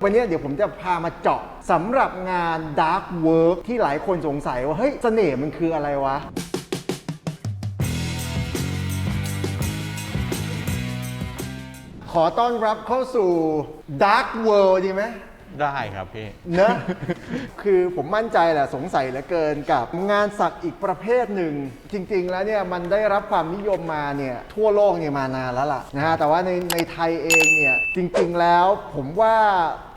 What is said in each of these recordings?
วันนี้เดี๋ยวผมจะพามาเจาะสำหรับงาน Dark Work ที่หลายคนสงสัยว่าเฮ้ยเสน่ห์มันคืออะไรวะขอต้อนรับเข้าสู่ Dark World ดีไหมได้ครับพี่เนอะ คือผมมั่นใจแหละสงสัยเหลือเกินกับงานสักอีกประเภทหนึ่งจริงๆแล้วเนี่ยมันได้รับความนิยมมาเนี่ยทั่วโลกเนี่ยมานานแล้วล่ะนะฮะแต่ว่าในไทยเองเนี่ยจริงๆแล้วผมว่า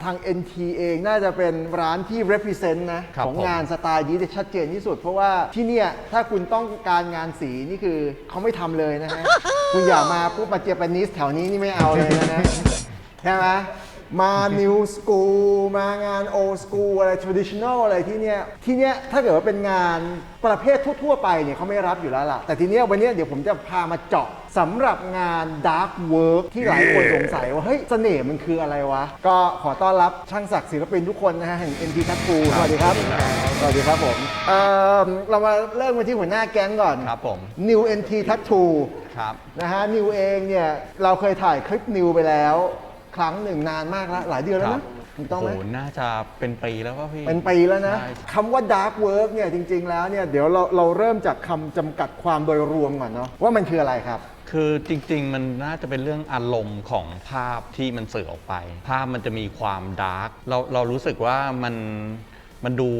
ทาง NT เองน่าจะเป็นร้านที่ represent นะของงานสไตล์นี้ได้ชัดเจนที่สุดเพราะว่าที่เนี่ยถ้าคุณต้องการงานสีนี่คือเขาไม่ทำเลยนะฮะ คุณอย่ามาปุ๊บมาเจแปนิสแถวนี้นี่ไม่เอาเลยนะใช่ไหมมา New School มางาน Old School อะไร Traditional อะไรที่เนี้ยถ้าเกิดว่าเป็นงานประเภททั่วๆไปเนี่ยเขาไม่รับอยู่แล้วล่ะแต่ทีเนี้ยวันนี้เดี๋ยวผมจะพามาเจาะสำหรับงาน Dark Work ที่หลายคนสงสัยว่าเฮ้ยเสน่ห์มันคืออะไรวะก็ขอต้อนรับช่างศักดิ์ศิลปินทุกคนนะฮะแห่ง NT Tattoo สวัสดีครับสวัสดีครับผมเรามาเริ่มกันที่หัวหน้าแก๊งก่อนครับผม New NT Tattoo ครับนะฮะ New เองเนี่ยเราเคยถ่ายคลิป New ไปแล้วครั้งหนึ่งนานมากแล้วหลายเดือนแล้วนะถูกต้องไหมน่าจะเป็นปีแล้วก็พี่เป็นปีแล้วนะคำว่า dark work เนี่ยจริงๆแล้วเนี่ยเดี๋ยวเราเริ่มจากคำจำกัดความโดยรวมก่อนเนาะว่ามันคืออะไรครับคือจริงๆมันน่าจะเป็นเรื่องอารมณ์ของภาพที่มันสื่อออกไปภาพมันจะมีความดาร์กเรารู้สึกว่ามันดู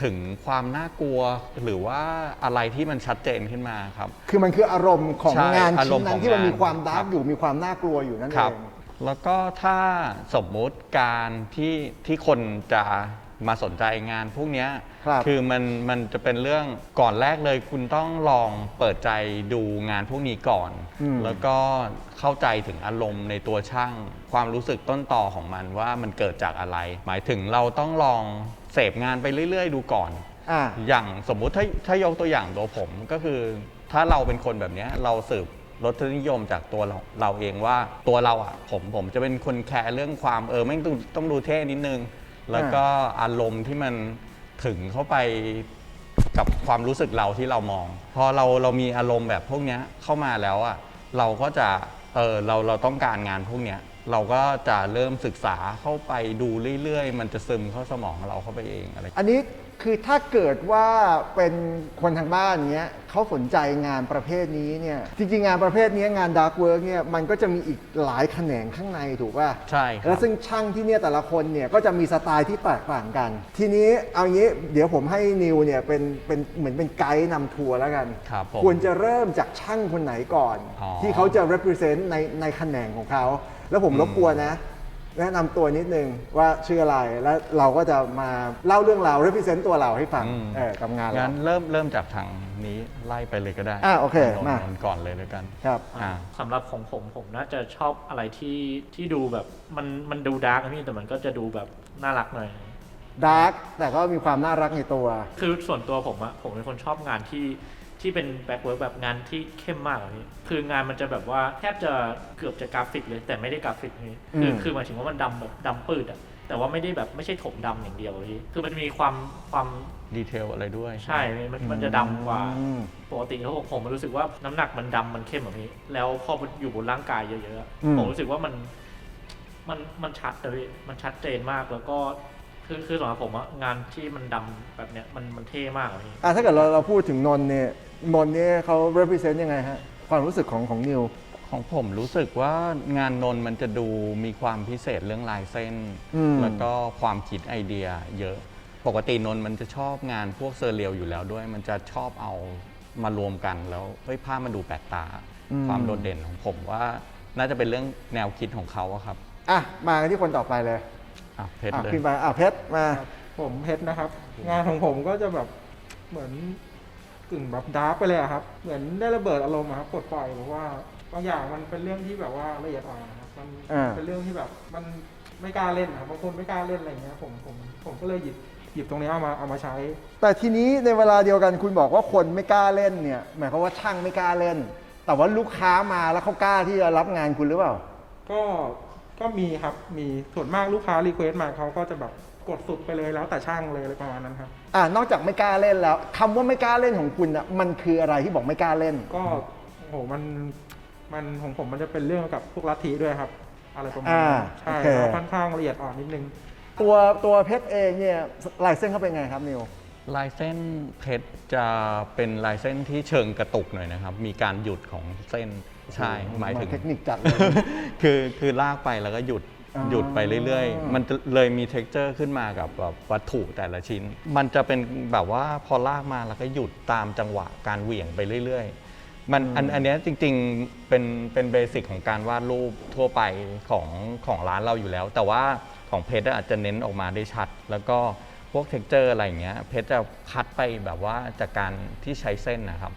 ถึงความน่ากลัวหรือว่าอะไรที่มันชัดเจนขึ้นมาครับคือมันคืออารมณ์ของงานชิ้นนั้นที่มันมีความดาร์กอยู่มีความน่ากลัวอยู่นั่นเองแล้วก็ถ้าสมมุติการที่คนจะมาสนใจงานพวกนี้คือมันจะเป็นเรื่องก่อนแรกเลยคุณต้องลองเปิดใจดูงานพวกนี้ก่อนแล้วก็เข้าใจถึงอารมณ์ในตัวช่างความรู้สึกต้นต่อของมันว่ามันเกิดจากอะไรหมายถึงเราต้องลองเสพงานไปเรื่อยๆดูก่อนอย่างสมมุติถ้ายกตัวอย่างตัวผมก็คือถ้าเราเป็นคนแบบนี้เราสืบรสนิยมจากตัวเราเองว่าตัวเราอ่ะผมจะเป็นคนแคร์เรื่องความไม่ต้องดูเท่นิดนึงแล้วก็อารมณ์ที่มันถึงเข้าไปกับความรู้สึกเราที่เรามองพอเรามีอารมณ์แบบพวกนี้เข้ามาแล้วอ่ะเราก็จะเราต้องการงานพวกนี้เราก็จะเริ่มศึกษาเข้าไปดูเรื่อยๆมันจะซึมเข้าสมองเราเข้าไปเองอะไรอันนี้คือถ้าเกิดว่าเป็นคนทางบ้านเนี้ยเขาสนใจงานประเภทนี้เนี่ยจริงๆงานประเภทนี้งาน Dark Work เนี่ยมันก็จะมีอีกหลายแขนงข้างในถูกป่ะใช่ครับแล้วซึ่งช่างที่เนี่ยแต่ละคนเนี่ยก็จะมีสไตล์ที่แตกต่างกันทีนี้เอางี้เดี๋ยวผมให้นิวเนี่ยเป็นเหมือนเป็นไกด์นำทัวร์แล้วกันควรจะเริ่มจากช่างคนไหนก่อนที่เขาจะ represent ในแขนงของเขาแล้วผมรบกวนนะแนะนำตัวนิดนึงว่าชื่ออะไรแล้วเราก็จะมาเล่าเรื่องราว represent ตัวเราให้ฟังกับงานเรางั้นเริ่มจากทางนี้ไล่ไปเลยก็ได้โอเคมาก่อนเลยแล้วกันครับสำหรับของผมน่าจะชอบอะไรที่ดูแบบมันดูดาร์กนะพี่แต่มันก็จะดูแบบน่ารักหน่อยดาร์กแต่ก็มีความน่ารักในตัวคือส่วนตัวผมเป็นคนชอบงานที่เป็นแบ็คเวิร์กแบบงานที่เข้มมากอะพี่คืองานมันจะแบบว่าแทบจะเกือบจะกราฟิกเลยแต่ไม่ได้กราฟิกนี่คือหมายถึงว่ามันดำแบบดำปืดอะแต่ว่าไม่ได้แบบไม่ใช่ถมดำอย่างเดียวพี่คือมันมีความดีเทลอะไรด้วยใช่มันจะดำกว่าปกติแล้วผมรู้สึกว่าน้ำหนักมันดำมันเข้มแบบนี้แล้วพออยู่บนร่างกายเยอะๆผมรู้สึกว่ามันชัดเลยมันชัดเจนมากแล้วก็คือสำหรับผมอะงานที่มันดำแบบเนี้ยมันเท่มากเลยถ้าเกิดเราพูดถึงนนเนี่ยเขา represent ยังไงฮะความรู้สึกของนิวของผมรู้สึกว่างานนนมันจะดูมีความพิเศษเรื่องลายเส้นแล้วก็ความคิดไอเดียเยอะปกตินนมันจะชอบงานพวกเซอร์เรียลอยู่แล้วด้วยมันจะชอบเอามารวมกันแล้วภาพมันดูแปลกตาความโดดเด่นของผมว่าน่าจะเป็นเรื่องแนวคิดของเขาครับมาที่คนต่อไปเลยเพชรเลยขึ้นไปเพชรมาผมเพชรนะครับงานของผมก็จะแบบเหมือนกึ่งแบบดาร์กไปเลยครับเหมือนได้ระเบิดอารมณ์ครับปลดปล่อยเพราะว่าบางอย่างมันเป็นเรื่องที่แบบว่าละเอียดอ่อนครับมันเป็นเรื่องที่แบบมันไม่กล้าเล่นครับบางคนไม่กล้าเล่นอะไรเงี้ยผมก็เลยหยิบตรงนี้เอามาใช้แต่ทีนี้ในเวลาเดียวกันคุณบอกว่าคนไม่กล้าเล่นเนี่ยหมายความว่าช่างไม่กล้าเล่นแต่ว่าลูกค้ามาแล้วเขากล้าที่จะรับงานคุณหรือเปล่าก็มีครับมีส่วนมากลูกค้ารีเควสต์มาเขาก็จะแบบกดสุดไปเลยแล้วแต่ช่างเลยอะไรประมาณนั้นครับนอกจากไม่กล้าเล่นแล้วคำว่าไม่กล้าเล่นของคุณอ่ะมันคืออะไรที่บอกไม่กล้าเล่นก็โหมันของผมมันจะเป็นเรื่องกับพวกลัทธิด้วยครับ อะไรประมาณนั้นใช่ โอเค แล้วค่อนข้างละเอียดอ่อนนิดนึง ตัวเพชรเองเนี่ยลายเส้นเขาเป็นไงครับนิว ลายเส้นเพชรจะเป็นลายเส้นที่เชิงกระตุกหน่อยนะครับ มีการหยุดของเส้นใช่หมายถึง เทคนิคจัดเลย คือลากไปแล้วก็หยุดไปเรื่อยๆ มันเลยมี texture ขึ้นมากับแบบวัตถุแต่ละชิ้น มันจะเป็นแบบว่าพอลากมาแล้วก็หยุดตามจังหวะการเหวี่ยงไปเรื่อยๆอันเนี้ยจริงๆเป็นเบสิกของการวาดรูปทั่วไปของร้านเราอยู่แล้ว แต่ว่าของเพชรอาจจะเน้นออกมาได้ชัด แล้วก็พวก texture อะไรอย่างเงี้ยเพชรจะคัดไปแบบว่าจากการที่ใช้เส้นนะครับ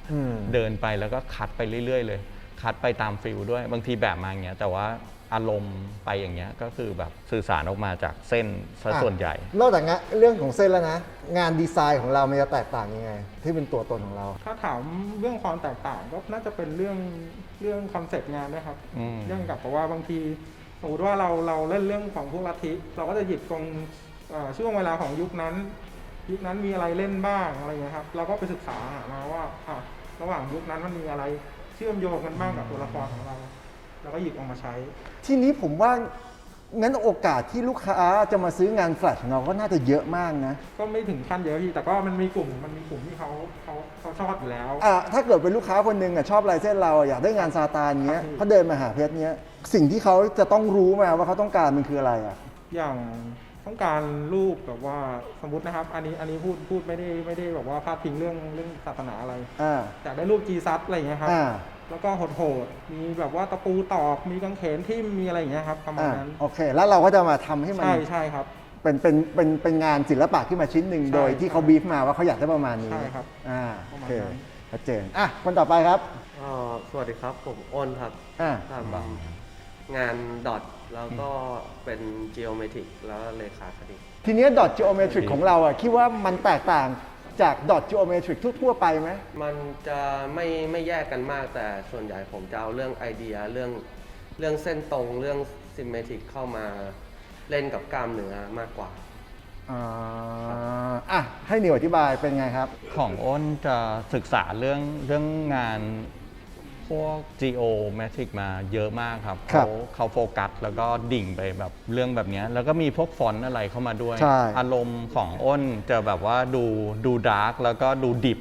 เดินไปแล้วก็คัดไปเรื่อยๆเลยคัดไปตามฟิลด้วยบางทีแบบมาอย่างเงี้ยแต่ว่าอารมณ์ไปอย่างเงี้ยก็คือแบบสื่อสารออกมาจากเส้นซะส่วนใหญ่ นอกจากเรื่องของเส้นแล้วนะ งานดีไซน์ของเรามันจะแตกต่างยังไง ที่เป็นตัวตนของเรา ถ้าถามเรื่องความแตกต่างก็น่าจะเป็นเรื่องคอนเซ็ปต์งานนะครับ เรื่องกับเพราะว่าบางทีสมมติว่าเราเล่นเรื่องของพวกลัทธิเราก็จะหยิบตรงช่วงเวลาของยุคนั้นมีอะไรเล่นบ้างอะไรเงี้ยครับเราก็ไปศึกษาหามาว่าระหว่างยุคนั้นมันมีอะไรเชื่อมโยงกันบ้างกับตัวละครของเราก็หยิบออกมาใช้ ทีนี้ผมว่างั้นโอกาสที่ลูกค้าจะมาซื้องานแฟลชของเราก็น่าจะเยอะมากนะ ก็ไม่ถึงขั้นเยอะพี่แต่ก็มันมีกลุ่มที่เขาชอบอยู่แล้ว ถ้าเกิดเป็นลูกค้าคนหนึ่งชอบลายเส้นเราอยากได้งานซาตานเงี้ยเขาเดินมาหาเพชรเงี้ยสิ่งที่เขาจะต้องรู้มาว่าเขาต้องการมันคืออะไรอย่างต้องการรูปแบบว่าสมมตินะครับอันนี้พูดไม่ได้แบบว่าพาดพิงเรื่องศาสนาอะไรอยากได้รูปจีซัสอะไรอย่างเงี้ยครับแล้วก็โหดๆมีแบบว่าตะปูตอกมีกางเขนทิ่มมีอะไรอย่างเงี้ยครับประมาณนั้นโอเคแล้วเราก็จะมาทำให้มันใช่ครับเป็นงานศิลปะขึ้นมาชิ้นหนึ่งโดยที่เขาบีฟมาว่าเขาอยากได้ประมาณนี้ใช่ครับโอเคชัดเจนคนต่อไปครับสวัสดีครับผมอ้นครับทำงานดอทแล้วก็เป็น geometric แล้วเลขาคณิตทีนี้ดอท geometric ของเราคิดว่ามันแตกต่างจากดอท geometric ทั่วไปไหมมันจะไม่แยกกันมากแต่ส่วนใหญ่ผมจะเอาเรื่องไอเดียเรื่องเส้นตรงเรื่อง symmetric เข้ามาเล่นกับกล้ามเนื้อมากกว่าให้นิวอธิบายเป็นไงครับของอ้นจะศึกษาเรื่องงานพวก geometric มาเยอะมากครับเขาโฟกัสแล้วก็ดิ่งไปแบบเรื่องแบบนี้แล้วก็มีพวกฟอนต์อะไรเข้ามาด้วยอารมณ์ของอ้นจะแบบว่าดูดาร์กแล้วก็ดูดิบ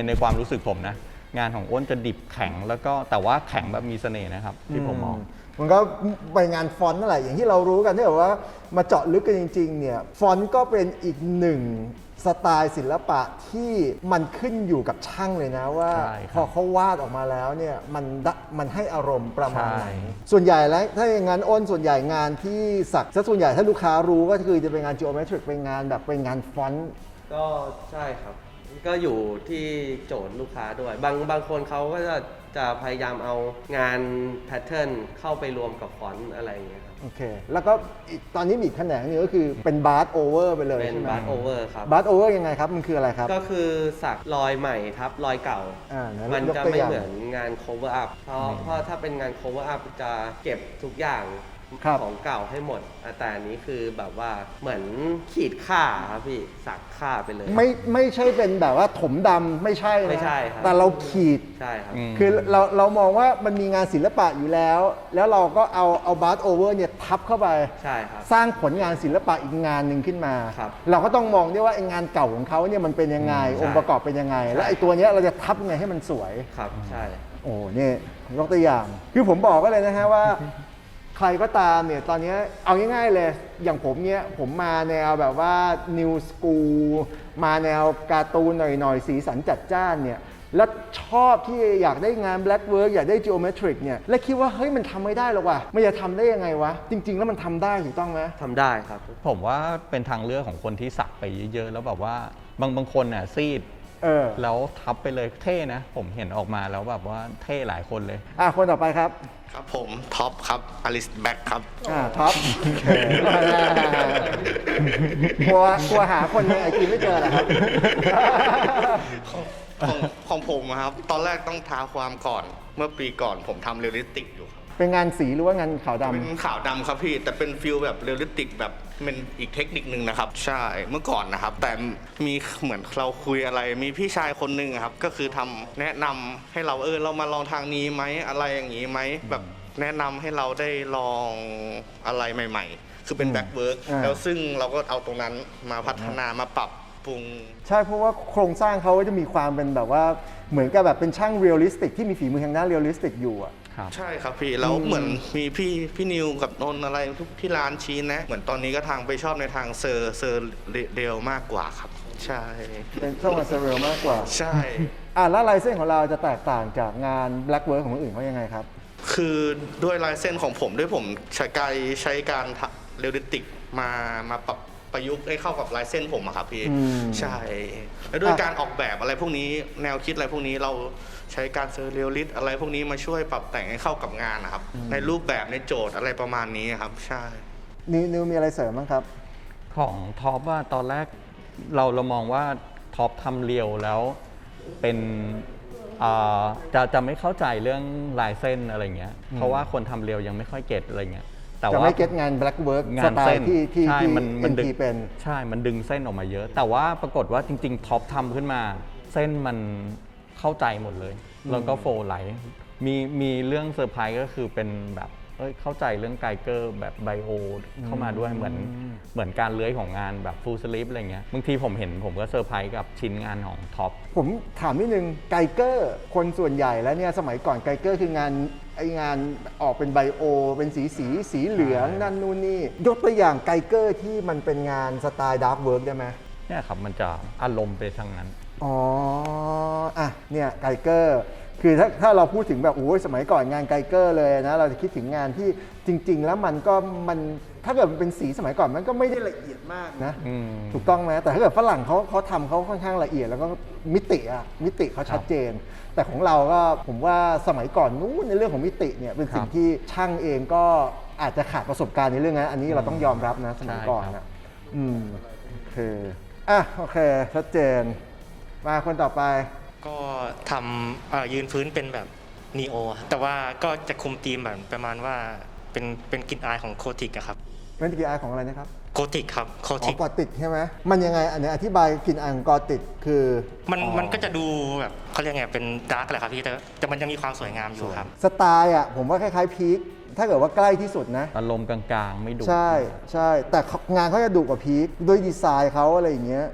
ในความรู้สึกผมนะงานของอ้นจะดิบแข็งแล้วก็แต่ว่าแข็งแบบมีเสน่ห์นะครับที่ผมมองมันก็ไปงานฟอนต์อะไรอย่างที่เรารู้กันที่แบบว่ามาเจาะลึกกันจริงๆเนี่ยฟอนต์ก็เป็นอีกหนึ่งสไตล์ศิลปะที่มันขึ้นอยู่กับช่างเลยนะว่าพอเขาวาดออกมาแล้วเนี่ยมันให้อารมณ์ประมาณไหนส่วนใหญ่แล้วถ้าอย่างนั้นอ้นส่วนใหญ่งานที่สักซะส่วนใหญ่ถ้าลูกค้ารู้ก็คือจะเป็นงาน geometric เป็นงานแบบเป็นงานฟอนต์ก็ใช่ครับก็อยู่ที่โจทย์ลูกค้าด้วยบางคนเขาก็จะพยายามเอางานแพทเทิร์นเข้าไปรวมกับฟอนต์อะไรอย่างเงี้ยครับโอเคแล้วก็ตอนนี้มีอีกแขนงนึงก็คือเป็นบาร์โอเวอร์ไปเลยเป็นบาร์โอเวอร์ครับบาร์โอเวอร์ยังไงครับมันคืออะไรครับก็คือสักรอยใหม่ทับรอยเก่ามันจะไม่เหมือนงาน cover up เพราะถ้าเป็นงาน cover up จะเก็บทุกอย่างของเก่าให้หมดแต่อันนี้คือแบบว่าเหมือนขีดค่าครับพี่สักค่าไปเลยไม่ใช่เป็นแบบว่าถมดำไม่ใช่นะไม่ใช่ครับแต่เราขีดใช่ครับคือเรามองว่ามันมีงานศิลปะอยู่แล้วเราก็เอาบาร์โอเวอร์เนี่ยทับเข้าไปใช่ครับสร้างผลงานศิลปะอีกงานหนึ่งขึ้นมาเราก็ต้องมองด้วยว่าไอ้งานเก่าของเขาเนี่ยมันเป็นยังไงองค์ประกอบเป็นยังไงแล้วไอ้ตัวเนี้ยเราจะทับยังไงให้มันสวยครับใช่โอ้นี่ยกตัวอย่างคือผมบอกก็เลยนะฮะว่าใครก็ตามเนี่ยตอนนี้เอาง่ายๆเลยอย่างผมเนี่ยผมมาแนวแบบว่า New School มาแนวการ์ตูนหน่อยๆสีสันจัดจ้านเนี่ยแล้วชอบที่อยากได้งาน Black Work อยากได้ Geometric เนี่ยและคิดว่าเฮ้ยมันทำไม่ได้หรอกว่ะมันจะทำได้ยังไงวะจริงๆแล้วมันทำได้ถูกต้องไหมทำได้ครับผมว่าเป็นทางเลือกของคนที่สักไปเยอะๆแล้วแบบว่าบางคนน่ะซีดแล้วทับไปเลยเท่นะผมเห็นออกมาแล้วแบบว่าเท่หลายคนเลยคนต่อไปครับครับผมท็อปครับอลิสแบ็กครับท็อปกลัวหาคนในไอจีไม่เจอเหรอครับของผมครับตอนแรกต้องท้าความก่อนเมื่อปีก่อนผมทำเรียลลิสติกอยู่ครับเป็นงานสีหรือว่างานขาวดำเป็นขาวดำครับพี่แต่เป็นฟิลแบบเรียลลิสติกแบบเป็นอีกเทคนิคนึงนะครับใช่เมื่อก่อนนะครับแต่มีเหมือนเราคุยอะไรมีพี่ชายคนนึงครับก็คือทำแนะนำให้เราเรามาลองทางนี้ไหมอะไรอย่างนี้ไหมแบบ แนะนำให้เราได้ลองอะไรใหม่ๆ คือเป็นแบ็กเวิร์กแล้วซึ่งเราก็เอาตรงนั้นมาพัฒนามาปรับปรุงใช่เพราะว่าโครงสร้างเขาจะมีความเป็นแบบว่าเหมือนกับแบบเป็นช่างเรียลลิสติกที่มีฝีมือทางด้านเรียลลิสติกอยู่อ่ะใช่ครับพี่แล้วเหมือนมีพี่นิวกับนนท์อะไรทุกที่ร้านชี้นะเหมือนตอนนี้ก็ทางไปชอบในทางเซอร์เรียลมากกว่าครับใช่เป็นช่องเซอร์เรียลมากกว่าใช่แล้วลายเส้นของเราจะแตกต่างจากงานแบล็กเวิร์กของคนอื่นเขายังไงครับคือด้วยลายเส้นของผมด้วยผมใช้การเรียลลิสติกมาปรับประยุกต์ให้เข้ากับลายเส้นผมอะครับพี่ใช่แล้วด้วยการออกแบบอะไรพวกนี้แนวคิดอะไรพวกนี้เราใช้การเซอร์เรียลลิสอะไรพวกนี้มาช่วยปรับแต่งให้เข้ากับงานนะครับในรูปแบบในโจทย์อะไรประมาณนี้ครับใช่นิวมีอะไรเสริมบ้างครับของท็อปว่าตอนแรกเรามองว่าท็อปทำเรียวแล้วเป็นจะไม่เข้าใจเรื่องลายเส้นอะไรเงี้ยเพราะว่าคนทำเรียวยังไม่ค่อยเก็ตอะไรเงี้ยแต่ว่าไม่เก็ตงานแบล็กเวิร์กงานเส้นที่มันดึงเป็นใช่มันดึงเส้นออกมาเยอะแต่ว่าปรากฏว่าจริงๆท็อปทำขึ้นมาเส้นมันเข้าใจหมดเลยแล้วก็โฟล์ไลท์มีเรื่องเซอร์ไพรส์ก็คือเป็นแบบเข้าใจเรื่องไกเกอร์แบบไบโอเข้ามาด้วยเหมือนการเลื้อยของงานแบบฟูลสลิปอะไรเงี้ยบางทีผมเห็นผมก็เซอร์ไพรส์กับชิ้นงานของท็อปผมถามนิดนึงไกเกอร์คนส่วนใหญ่แล้วเนี่ยสมัยก่อนไกเกอร์คืองานออกเป็นไบโอเป็นสีเหลืองนั่นนู่นนี่ยกตัวอย่างไกเกอร์ที่มันเป็นงานสไตล์ดาร์กเวิร์กได้ไหมเนี่ยครับมันจะอารมณ์ไปทางนั้นเนี่ยไกเกอร์คือถ้าเราพูดถึงแบบสมัยก่อนงานไกเกอร์เลยนะเราจะคิดถึงงานที่จริงๆแล้วมันถ้าเกิดมันเป็นสีสมัยก่อนมันก็ไม่ได้ละเอียดมากนะถูกต้องไหมแต่ถ้าเกิดฝรั่งเขาทำเขาค่อนข้างละเอียดแล้วก็มิติเขาชัดเจนแต่ของเราก็ผมว่าสมัยก่อนนู้นในเรื่องของมิติเนี่ยเป็นสิ่งที่ช่างเองก็อาจจะขาดประสบการณ์ในเรื่องนั้นอันนี้เราต้องยอมรับนะสมัยก่อนนะโอเคชัดเจนมาคนต่อไปก็ทำยืนพื้นเป็นแบบนีโอแต่ว่าก็จะคุมธีมแบบประมาณว่าเป็นกลิ่นอายของโคติกครับเป็นกลิ่นอายของอะไรนะครับโคติกครับโคติกกอติกใช่ไหมมันยังไงอันนี้อธิบายกลิ่นอายของกอติกคือมันก็จะดูแบบเขาเรียกไงเป็นดาร์กแหละครับพี่แต่มันยังมีความสวยงามอยู่ครับสไตล์ผมว่าคล้ายๆพีคถ้าเกิดว่าใกล้ที่สุดนะอารมณ์กลางๆไม่ดุใช่แต่งานเขาจะดุกว่าพีคด้วยดีไซน์เขาอะไรอย่างเงี้ย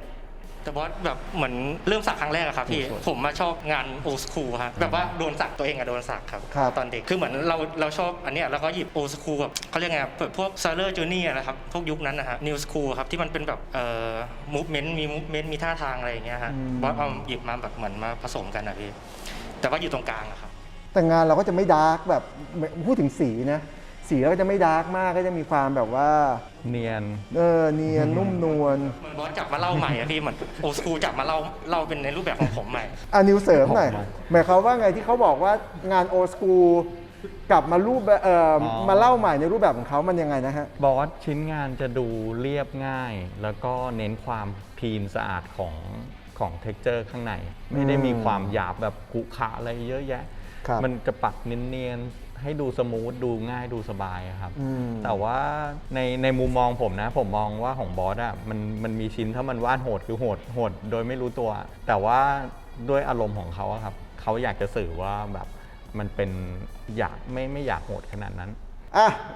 แต่ว่าแบบเหมือนเริ่มสักครั้งแรกอะครับพี่ผมมาชอบงานโอสคูลครับแบบว่าโดนสักตัวเองอะโดนสักครับตอนเด็กคือเหมือนเราชอบอันเนี้ยแล้วก็หยิบโอสคูลแบบเขาเรียกไงพวกซาเลอร์จูเนียนะครับพวกยุคนั้นนะฮะนิวสคูลครับที่มันเป็นแบบมูฟเมนต์มีท่าทางอะไรอย่างเงี้ยฮะว่าเอาหยิบมาแบบเหมือนมาผสมกันนะพี่แต่ว่าอยู่ตรงกลางอะครับแต่งานเราก็จะไม่ดาร์กแบบพูดถึงสีนะสีแล้วก็จะไม่ดาร์กมากก็จะมีความแบบว่าเนียนเนียนนุ่มนวลเหมือนบอสจับมาเล่าใหม่อะพี่เหมือนโอสคูลจับมาเล่าเป็นในรูปแบบของผมใหม่นิวเสริมหน่อยหมายความว่าไงที่เขาบอกว่างานโอสคูลกลับมามาเล่าใหม่ในรูปแบบของเขามันยังไงนะฮะบอสชิ้นงานจะดูเรียบง่ายแล้วก็เน้นความคลีนสะอาดของเท็กเจอร์ข้างในไม่ได้มีความหยาบแบบกุขะอะไรเยอะแยะมันจะปักเนียนให้ดูสมูทดูง่ายดูสบายครับแต่ว่าในมุมมองผมนะผมมองว่าของบอสมันมีชิ้นถ้ามันวาดโหดคือโหดโดยไม่รู้ตัวแต่ว่าด้วยอารมณ์ของเขาครับเขาอยากจะสื่อว่าแบบมันเป็นไม่อยากโหดขนาดนั้น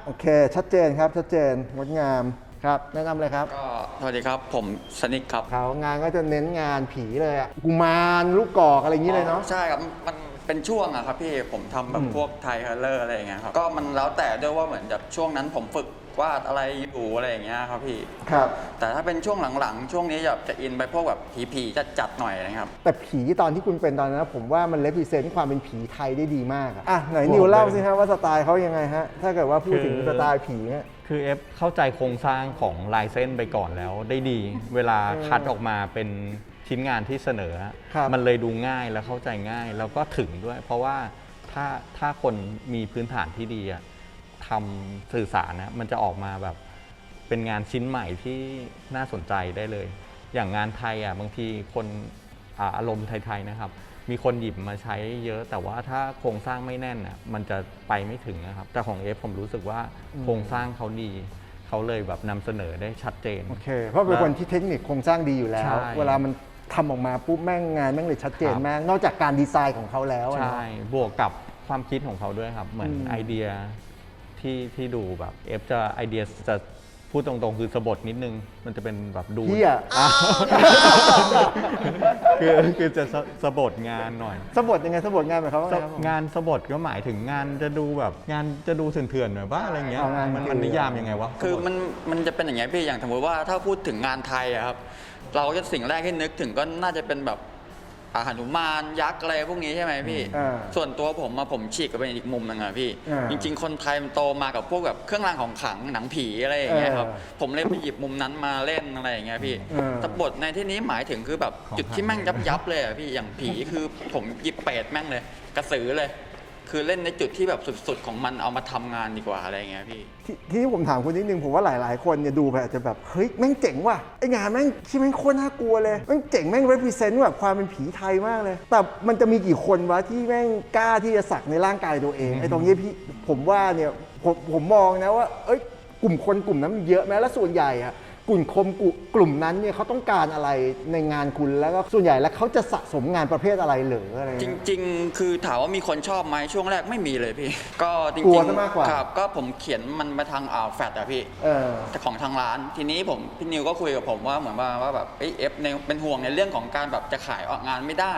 โอเคชัดเจนครับชัดเจนงดงามครับแนะนำเลยครับก็สวัสดีครับผมสนิทครับเขางานก็จะเน้นงานผีเลยกุมารลูกกอกอะไรอย่างนี้เลยเนาะใช่ครับมันเป็นช่วงอะครับพี่ผมทำแบบพวกไทยคัลเลอร์อะไรอย่างเงี้ยครับก็มันแล้วแต่ด้วยว่าเหมือนแบบช่วงนั้นผมฝึกวาดอะไรอยู่อะไรอย่างเงี้ยครับพี่ครับแต่ถ้าเป็นช่วงหลังๆช่วงนี้จะอินไปพวกแบบผีจัดหน่อยนะครับแต่ผีตอนที่คุณเป็นตอนนั้นผมว่ามันเลพิเซนต์ความเป็นผีไทยได้ดีมากไหนนิวเล่าสิฮะว่าสไตล์เขายังไงฮะถ้าเกิดว่าพูดถึงสไตล์ผีเนี่ยคือเข้าใจโครงสร้างของลายเส้นไปก่อนแล้วได้ดีเวลาคัดออกมาเป็นชิ้นงานที่เสนอมันเลยดูง่ายและเข้าใจง่ายแล้วก็ถึงด้วยเพราะว่าถ้าคนมีพื้นฐานที่ดีทำสื่อสารมันจะออกมาแบบเป็นงานชิ้นใหม่ที่น่าสนใจได้เลยอย่างงานไทยบางทีคนอารมณ์ไทยๆนะครับมีคนหยิบมาใช้เยอะแต่ว่าถ้าโครงสร้างไม่แน่นมันจะไปไม่ถึงนะครับแต่ของผมรู้สึกว่าโครงสร้างเขาดีเขาเลยแบบนำเสนอได้ชัดเจนโอเคเพราะเป็นคนที่เทคนิคโครงสร้างดีอยู่แล้วเวลามันทำออกมาปุ๊บงานเลยชัดเจนมากนอกจากการดีไซน์ของเขาแล้วใช่บวกกับค ความคิดของเขาด้วยครับ เหมือนไอเดียที่ดูแบบจะไอเดียจะพูดตรงๆคือสะบดนิดนึงมันจะเป็นแบบดู เหี้ย คือจะสะบดงานหน่อย สะบดยังไงสะบดงานหมายความว่าไงครับผม งานสะบดก็หมายถึงงานจะดูแบบงานจะดูเถื่อนๆหน่อยว่าอะไรเงี้ย เอางาน มันนิยามยังไงวะ คือมันจะเป็นอย่างเงี้ยพี่อย่างสมมติว่าถ้าพูดถึงงานไทยอะครับเราจะสิ่งแรกที่นึกถึงก็น่าจะเป็นแบบหนุมานยักษ์อะไรพวกนี้ใช่ไหมพี่ ส่วนตัวผมฉีกไปเป็นอีกมุมนึงอะพี่ จริงๆคนไทยมันโตมากับพวกแบบเครื่องรางของขลังหนังผีอะไรอย่างเงี้ยครับผมเลยไปหยิบมุมนั้นมาเล่นอะไรอย่างเงี้ยพี่แต่บทในที่นี้หมายถึงคือแบบจุดที่แม่งยับเลยอะพี่อย่างผีคือผมหยิบเป็ดแม่งเลยกระสือเลยคือเล่นในจุดที่แบบสุดๆของมันเอามาทำงานดีกว่าอะไรอย่างเงี้ยพี่ที่ผมถามคุณนิดนึงผมว่าหลายๆคนเนี่ยดูไปอาจจะแบบเฮ้ยแม่งเจ๋งว่ะไองานแม่งที่แม่งโคตรน่ากลัวเลยแม่งเจ๋งแม่ง represent แบบความเป็นผีไทยมากเลยแต่มันจะมีกี่คนวะที่แม่งกล้าที่จะสักในร่างกายตัวเองไอ้ตรงนี้พี่ผมว่าเนี่ยผมมองนะว่าเอ้ยกลุ่มคนกลุ่มนั้นมันเยอะแม้และส่วนใหญ่อะกลุ่มนั้นเนี่ยเขาต้องการอะไรในงานคุณแล้วก็ส่วนใหญ่แล้วเขาจะสะสมงานประเภทอะไรเหรืออะไรจริงๆคือถามว่ามีคนชอบไหมช่วงแรกไม่มีเลยพี่ก็จริง กลัวซะมากกว่า ครับก็ผมเขียนมันมาทางแฟดอะพี่แต่ของทางร้านทีนี้พี่นิวก็คุยกับผมว่าเหมือนว่าแบบเป็นห่วงในเรื่องของการแบบจะขายออกงานไม่ได้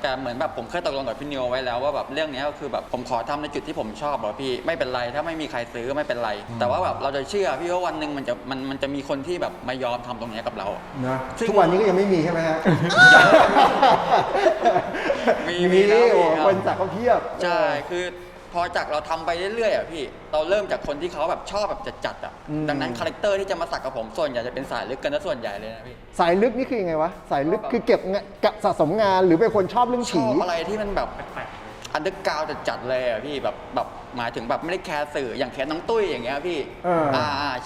แต่เหมือนแบบผมเคยตกลงกับพี่นิวไว้แล้วว่าแบบเรื่องนี้ก็คือแบบผมขอทำในจุดที่ผมชอบพี่ไม่เป็นไรถ้าไม่มีใครซื้อไม่เป็นไรแต่ว่าแบบเราจะเชื่อพี่ว่าวันหนึ่งมันจะมีคนที่แบบมายอมทำตรงนี้กับเรานะทุกวันนี้ก็ยังไม่มีใช่ไหมฮะมีแล้วคนสักเขาเพียบใช่คือพอจากเราทำไปเรื่อยๆอะพี่เราเริ่มจากคนที่เขาแบบชอบแบบจัดๆอะดังนั้นคาแรคเตอร์ที่จะมาสักกับผมส่วนใหญ่จะเป็นสายลึกกันซะส่วนใหญ่เลยนะพี่สายลึกนี่คือยังไงวะสายลึกคือเก็บสะสมงานหรือเป็นคนชอบเรื่องผีชอบอะไรที่มันแบบอันเดอร์กราวด์จัดๆเลยอะพี่แบบหมายถึงแบบไม่ได้แคร์สื่ออย่างแคร์น้องตุ้ยอย่างเงี้ยพี่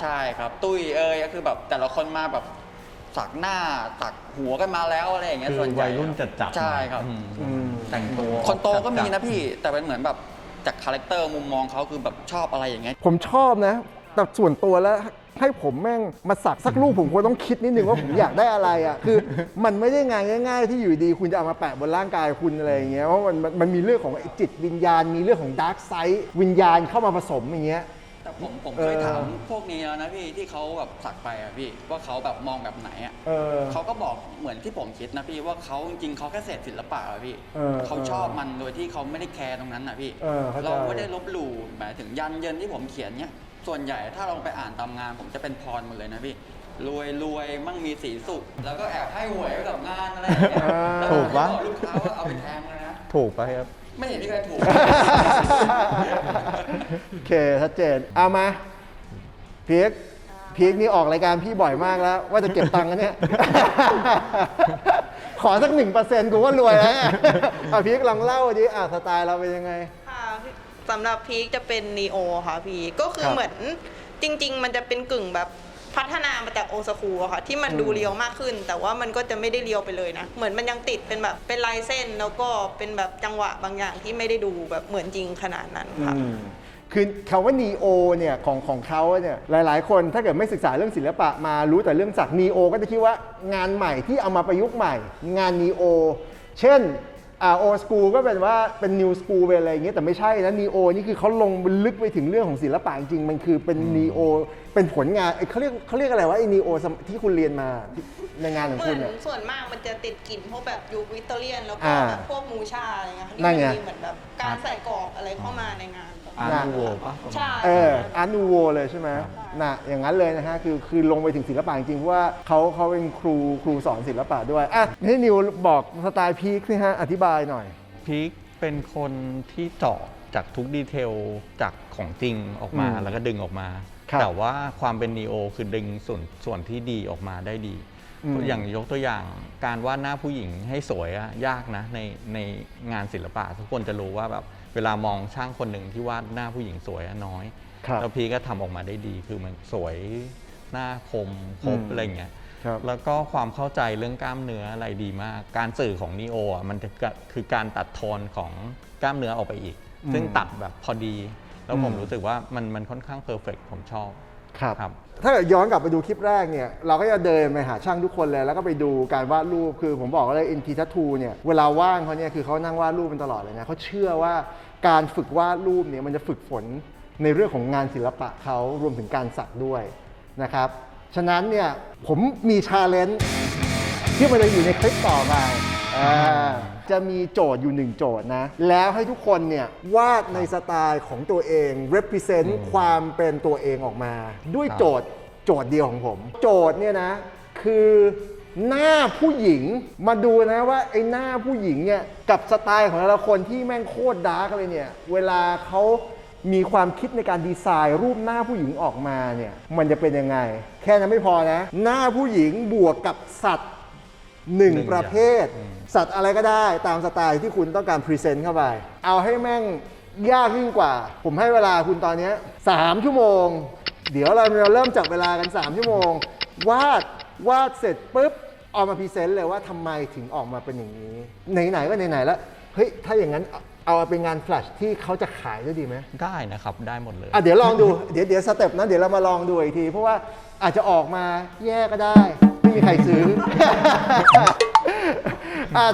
ใช่ครับตุ้ยก็คือแบบแต่ละคนมาแบบสักหน้าสักหัวกันมาแล้วอะไรอย่างเงี้ยส่วนใหญ่วัยรุ่นจัดใช่ครับแต่งตัวคนโตก็มีนะพี่แต่เป็นเหมือนแบบจากคาแรคเตอร์มุมมองเขาคือแบบชอบอะไรอย่างเงี้ยผมชอบนะแต่ส่วนตัวแล้วให้ผมแม่งมาสักสักรูปผมควรต้องคิดนิดนึงว่าผมอยากได้อะไรอ่ะคือมันไม่ได้งานง่ายๆที่อยู่ดีคุณจะเอามาแปะบนร่างกายคุณอะไรอย่างเงี้ยเพราะมันมีเรื่องของจิตวิญญาณมีเรื่องของดาร์กไซด์วิญญาณเข้ามาผสมอย่างเงี้ยแต่ผมเคยถามพวกนี้แล้วนะพี่ที่เขาแบบสักไปอะพี่ว่าเขาแบบมองแบบไหนอะเขาก็บอกเหมือนที่ผมคิดนะพี่ว่าเขาจริงๆเขาแค่เสพศิลปะอะพี่เขาชอบมันโดยที่เขาไม่ได้แคร์ตรงนั้นอะพี่เราไม่ได้ลบหลู่หมายถึงยันเยินที่ผมเขียนเนี้ยส่วนใหญ่ถ้าเราไปอ่านตามงานผมจะเป็นพรหมดเลยนะพี่รวยมั่งมีสีสุขแล้วก็แอบให้หวยกับงานอะไรอย่างเงี้ยถูกปะลูกค้าว่าเอาไปแทงเลยนะถูกปะครับไม่เห็นมีใครถูกโอเคชัดเจนเอามาพีคนี่ออกรายการพี่บ่อยมากแล้วว่าจะเก็บตังค์กันเนี่ยขอสัก 1% กูว่ารวยแล้วพีคลองเล่าดิสไตล์เราเป็นยังไงค่ะสำหรับพีคจะเป็นนีโอค่ะพี่ก็คือเหมือนจริงๆมันจะเป็นกึ่งแบบพัฒนามาจากโอซากุค่ะที่มันดูเรียวมากขึ้นแต่ว่ามันก็จะไม่ได้เรียวไปเลยนะเหมือนมันยังติดเป็นแบบเป็นลายเส้นแล้วก็เป็นแบบจังหวะบางอย่างที่ไม่ได้ดูแบบเหมือนจริงขนาดนั้นค่ะคือคำว่านีโอเนี่ยของเขาเนี่ยหลายๆคนถ้าเกิดไม่ศึกษาเรื่องศิลปะมารู้แต่เรื่องสักนีโอก็จะคิดว่างานใหม่ที่เอามาประยุกต์ใหม่งานนีโอเช่นโอสกูก็เป็นว่าเป็นนิวสกูเป็นอะไรอย่างเงี้ยแต่ไม่ใช่นะนีโอนี่คือเขาลงลึกไปถึงเรื่องของศิลปะจริงมันคือเป็นนีโอเป็นผลงานเขาเรียกอะไรวะไอ้นีโอที่คุณเรียนมาในงานของคุณเนี่ยส่วนมากมันจะติดกลิ่นพวกแบบยุควิกตอเรียนแล้วก็แบบพวกมูชาอะไรเงี้ยที่มันมีเหมือนแบบการใส่กรอบอะไรเข้ามาในงานอาร์นูโวป่ะใช่อาร์นูโวเลยใช่ไหมน่ะอย่างนั้นเลยนะฮะคือลงไปถึงศิลปะจริงๆเพราะว่าเขาเป็นครูสอนศิลปะด้วยให้นิวบอกสไตล์พีคสิฮะอธิบายหน่อยพีคเป็นคนที่เจาะจากทุกดีเทลจากของจริงออกมาแล้วก็ดึงออกมาแต่ว่าความเป็นนีโอคือดึงส่วนที่ดีออกมาได้ดีอย่างยกตัวอย่างการวาดหน้าผู้หญิงให้สวยยากนะในงานศิลปะทุกคนจะรู้ว่าแบบเวลามองช่างคนหนึ่งที่วาดหน้าผู้หญิงสวยน้อยแล้วพีก็ทำออกมาได้ดีคือมันสวยหน้าคมครบอะไรเงี้ยแล้วก็ความเข้าใจเรื่องกล้ามเนื้ออะไรดีมากการสื่อของนีโอมันคือการตัดโทนของกล้ามเนื้อออกไปอีกซึ่งตัดแบบพอดีแล้วผมรู้สึกว่ามันค่อนข้างเพอร์เฟกต์ผมชอบ ครับ ครับ ถ้าเกิดย้อนกลับไปดูคลิปแรกเนี่ยเราก็จะเดินไปหาช่างทุกคนเลยแล้วก็ไปดูการวาดรูปคือผมบอกเลย NT Tattoo เนี่ยเวลาว่างเขาเนี่ยคือเขานั่งวาดรูปเป็นตลอดเลยนะเขาเชื่อว่าการฝึกวาดรูปเนี่ยมันจะฝึกฝนในเรื่องของงานศิลปะเขารวมถึงการสักด้วยนะครับฉะนั้นเนี่ยผมมีชาเลนจ์ที่มันจะอยู่ในคลิปต่อไปจะมีโจทย์อยู่1โจทย์นะแล้วให้ทุกคนเนี่ยวาดในสไตล์ของตัวเอง represent ความเป็นตัวเองออกมาด้วยโจทย์เดียวของผมโจทย์เนี่ยนะคือหน้าผู้หญิงมาดูนะว่าไอ้หน้าผู้หญิงเนี่ยกับสไตล์ของแต่ละคนที่แม่งโคตรดาร์กเลยเนี่ยเวลาเขามีความคิดในการดีไซน์รูปหน้าผู้หญิงออกมาเนี่ยมันจะเป็นยังไงแค่นั้นไม่พอนะหน้าผู้หญิงบวกกับสัตว์1ประเภทสัตว์อะไรก็ได้ตามสไตล์ที่คุณต้องการพรีเซนต์เข้าไปเอาให้แม่งยากยิ่งกว่าผมให้เวลาคุณตอนนี้3 ชั่วโมงเดี๋ยวเราเริ่มจับเวลากัน3 ชั่วโมงวาดเสร็จปุ๊บเอามาพรีเซนต์เลยว่าทำไมถึงออกมาเป็นอย่างนี้ไหนๆก็ไหนๆแล้วเฮ้ยถ้าอย่างนั้นเอาเป็นงานแฟลชที่เขาจะขายได้ดีไหมได้นะครับได้หมดเลยเดี๋ยวลองดูเดี๋ยวสเต็ปนั้นเดี๋ยวเรามาลองดูอีกทีเพราะว่าอาจจะออกมาแย่ก็ได้ไม่มีใครซื้อ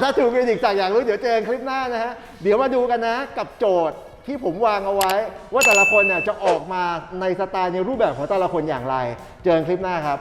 ถ้าถูกมิวสิกจากอยากรู้เดี๋ยวเจอกันคลิปหน้านะฮะเดี๋ยวมาดูกันนะกับโจทย์ที่ผมวางเอาไว้ว่าแต่ละคนเนี่ยจะออกมาในสไตล์ในรูปแบบของแต่ละคนอย่างไรเจอกันคลิปหน้าครับ